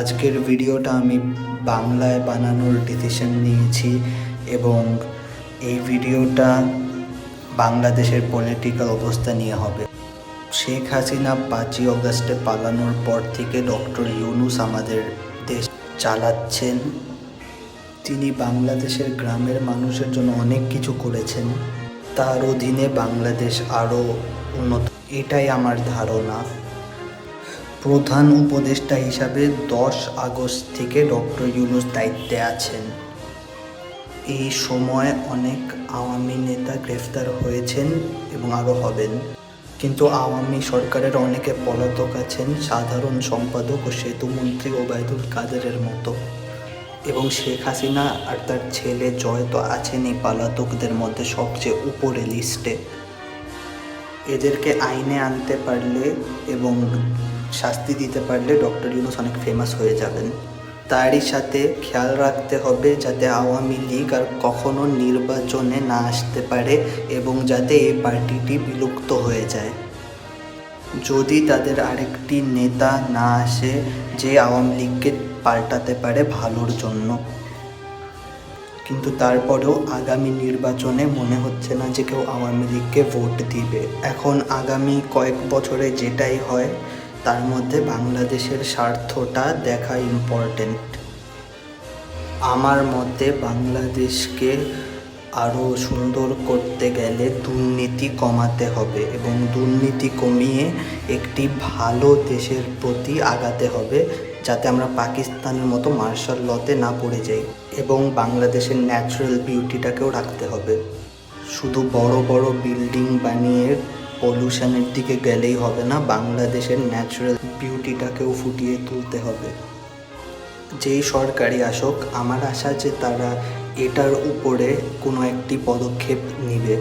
আজকের ভিডিওটা আমি বাংলায় বানানোর ডিসিশন নিয়েছি এবং এই ভিডিওটা বাংলাদেশের পলিটিক্যাল অবস্থা নিয়ে হবে। শেখ হাসিনা 5ই অগস্টে পালানোর পর থেকে ডক্টর ইউনূস আমাদের দেশ চালাচ্ছেন। তিনি বাংলাদেশের গ্রামের মানুষের জন্য অনেক কিছু করেছেন। তার অধীনে বাংলাদেশ আরও উন্নত, এটাই আমার ধারণা। প্রধান উপদেষ্টা হিসাবে 10 আগস্ট থেকে ডক্টর ইউনূস দায়িত্বে আছেন। এই সময় অনেক আওয়ামী নেতা গ্রেফতার হয়েছেন এবং আরও হবেন, কিন্তু আওয়ামী সরকারের অনেকে পলাতক আছেন, সাধারণ সম্পাদক ও সেতুমন্ত্রী ওবায়দুল কাদেরের মতো। এবং শেখ হাসিনা আর তার ছেলে জয় তো আছেনই পলাতকদের মধ্যে সবচেয়ে উপরে লিস্টে। এদেরকে আইনে আনতে পারলে এবং শাস্তি দিতে পারলে ডক্টর ইউনূস অনেক ফেমাস হয়ে যাবেন। তারই সাথে খেয়াল রাখতে হবে যাতে আওয়ামী লীগ আর কখনো নির্বাচনে না আসতে পারে এবং যাতে এই পার্টিটি বিলুপ্ত হয়ে যায়। যদি তাদের আরেকটি নেতা না আসে যে আওয়ামী লীগকে পাল্টাতে পারে ভালোর জন্য, কিন্তু তারপরেও আগামী নির্বাচনে মনে হচ্ছে না যে কেউ আওয়ামী লীগকে ভোট দিবে। এখন আগামী কয়েক বছরে যেটাই হয় তার মধ্যে বাংলাদেশের স্বার্থটা দেখা ইম্পর্টেন্ট। আমার মতে বাংলাদেশকে আরও সুন্দর করতে গেলে দুর্নীতি কমাতে হবে এবং দুর্নীতি কমিয়ে একটি ভালো দেশের প্রতি আগাতে হবে, যাতে আমরা পাকিস্তানের মতো মার্শাল লতে না পড়ে যাই। এবং বাংলাদেশের ন্যাচারাল বিউটিটাকেও রাখতে হবে। শুধু বড় বড় বিল্ডিং বানিয়ে পলিউশনের দিকে গেলেই হবে না, বাংলাদেশের ন্যাচারাল বিউটিটাকেও ফুটিয়ে তুলতে হবে। যেই সরকারি আসুক, আমার আশা যে তারা এটার উপরে কোনো একটি পদক্ষেপ নেবে।